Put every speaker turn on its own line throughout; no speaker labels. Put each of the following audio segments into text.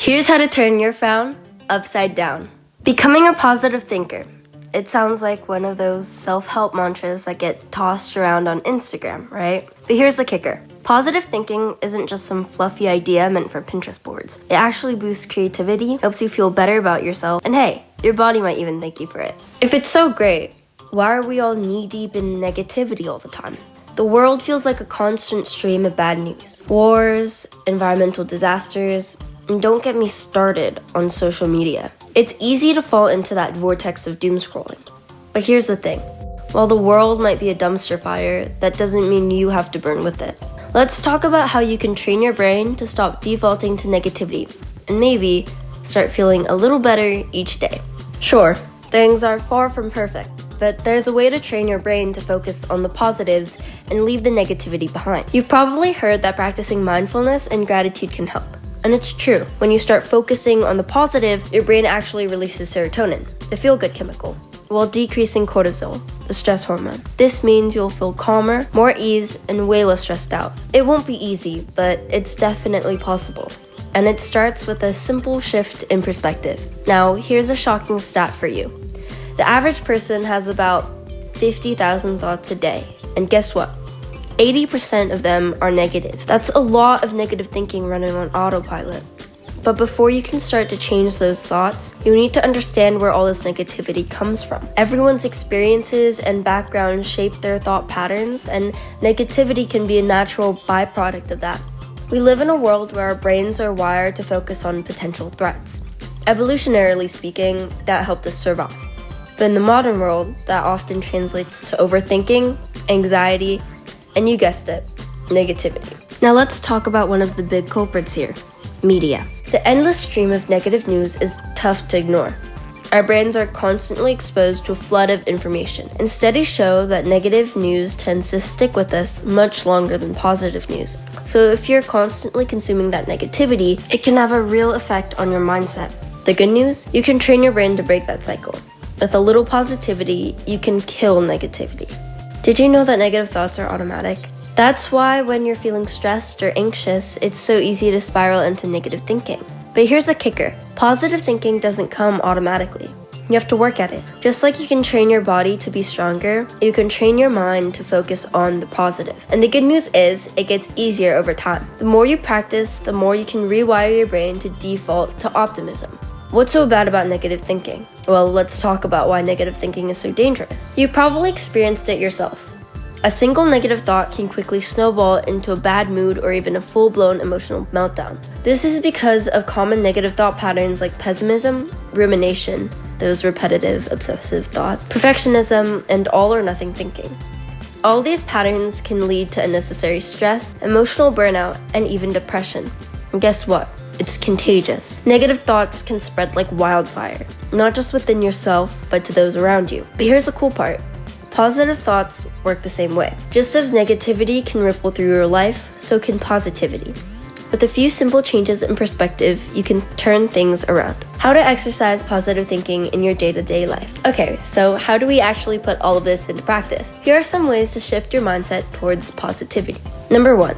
Here's how to turn your frown upside down. Becoming a positive thinker. It sounds like one of those self-help mantras that get tossed around on Instagram, right? But here's the kicker. Positive thinking isn't just some fluffy idea meant for Pinterest boards. It actually boosts creativity, helps you feel better about yourself, and hey, your body might even thank you for it. If it's so great, why are we all knee-deep in negativity all the time? The world feels like a constant stream of bad news. Wars, environmental disasters, and don't get me started on social media. It's easy to fall into that vortex of doom scrolling. But here's the thing. While the world might be a dumpster fire, that doesn't mean you have to burn with it. Let's talk about how you can train your brain to stop defaulting to negativity and maybe start feeling a little better each day. Sure, things are far from perfect, but there's a way to train your brain to focus on the positives and leave the negativity behind. You've probably heard that practicing mindfulness and gratitude can help. And it's true. When you start focusing on the positive, your brain actually releases serotonin, the feel-good chemical, while decreasing cortisol, the stress hormone. This means you'll feel calmer, more ease, and way less stressed out. It won't be easy, but it's definitely possible. And it starts with a simple shift in perspective. Now, here's a shocking stat for you. The average person has about 50,000 thoughts a day. And guess what? 80% of them are negative. That's a lot of negative thinking running on autopilot. But before you can start to change those thoughts, you need to understand where all this negativity comes from. Everyone's experiences and background shape their thought patterns, and negativity can be a natural byproduct of that. We live in a world where our brains are wired to focus on potential threats. Evolutionarily speaking, that helped us survive. But in the modern world, that often translates to overthinking, anxiety, and you guessed it, negativity. Now let's talk about one of the big culprits here, media. The endless stream of negative news is tough to ignore. Our brains are constantly exposed to a flood of information, and studies show that negative news tends to stick with us much longer than positive news. So if you're constantly consuming that negativity, it can have a real effect on your mindset. The good news? You can train your brain to break that cycle. With a little positivity, you can kill negativity. Did you know that negative thoughts are automatic? That's why when you're feeling stressed or anxious, it's so easy to spiral into negative thinking. But here's the kicker. Positive thinking doesn't come automatically. You have to work at it. Just like you can train your body to be stronger, you can train your mind to focus on the positive. And the good news is, it gets easier over time. The more you practice, the more you can rewire your brain to default to optimism. What's so bad about negative thinking? Well, let's talk about why negative thinking is so dangerous. You probably experienced it yourself. A single negative thought can quickly snowball into a bad mood or even a full-blown emotional meltdown. This is because of common negative thought patterns like pessimism, rumination, those repetitive, obsessive thoughts, perfectionism, and all-or-nothing thinking. All these patterns can lead to unnecessary stress, emotional burnout, and even depression. And guess what? It's contagious. Negative thoughts can spread like wildfire, not just within yourself, but to those around you. But here's the cool part. Positive thoughts work the same way. Just as negativity can ripple through your life, so can positivity. With a few simple changes in perspective, you can turn things around. How to exercise positive thinking in your day-to-day life. Okay, so how do we actually put all of this into practice? Here are some ways to shift your mindset towards positivity. Number 1.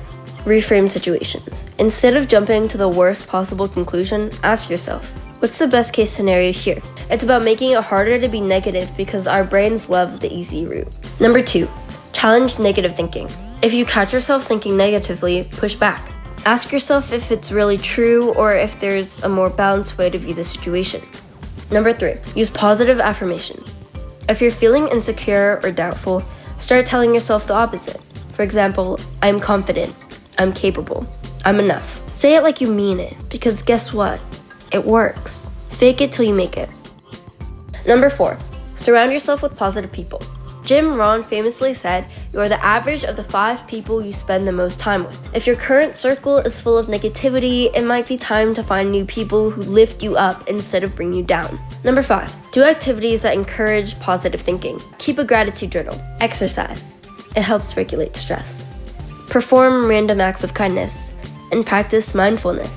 Reframe situations. Instead of jumping to the worst possible conclusion, ask yourself, what's the best case scenario here? It's about making it harder to be negative because our brains love the easy route. Number 2, challenge negative thinking. If you catch yourself thinking negatively, push back. Ask yourself if it's really true or if there's a more balanced way to view the situation. Number 3, use positive affirmation. If you're feeling insecure or doubtful, start telling yourself the opposite. For example, I'm confident. I'm capable. I'm enough. Say it like you mean it, because guess what? It works. Fake it till you make it. Number 4, surround yourself with positive people. Jim Rohn famously said, you are the average of the 5 people you spend the most time with. If your current circle is full of negativity, it might be time to find new people who lift you up instead of bring you down. Number 5, do activities that encourage positive thinking. Keep a gratitude journal. Exercise. It helps regulate stress. Perform random acts of kindness, and practice mindfulness.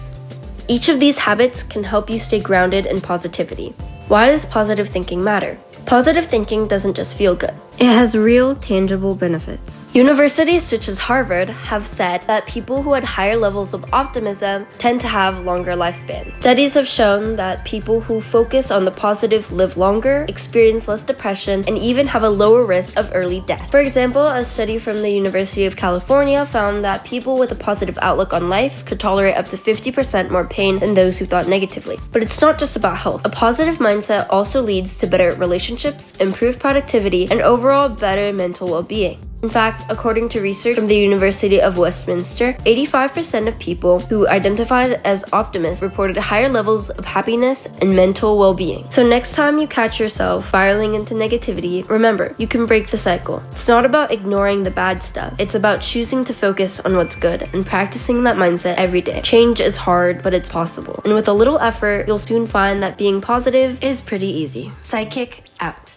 Each of these habits can help you stay grounded in positivity. Why does positive thinking matter? Positive thinking doesn't just feel good. It has real, tangible benefits. Universities such as Harvard have said that people who had higher levels of optimism tend to have longer lifespans. Studies have shown that people who focus on the positive live longer, experience less depression, and even have a lower risk of early death. For example, a study from the University of California found that people with a positive outlook on life could tolerate up to 50% more pain than those who thought negatively. But it's not just about health. A positive mindset also leads to better relationships, improved productivity, and overall better mental well-being. In fact, according to research from the University of Westminster, 85% of people who identified as optimists reported higher levels of happiness and mental well-being. So next time you catch yourself spiraling into negativity, remember, you can break the cycle. It's not about ignoring the bad stuff. It's about choosing to focus on what's good and practicing that mindset every day. Change is hard, but it's possible. And with a little effort, you'll soon find that being positive is pretty easy. Psychic out.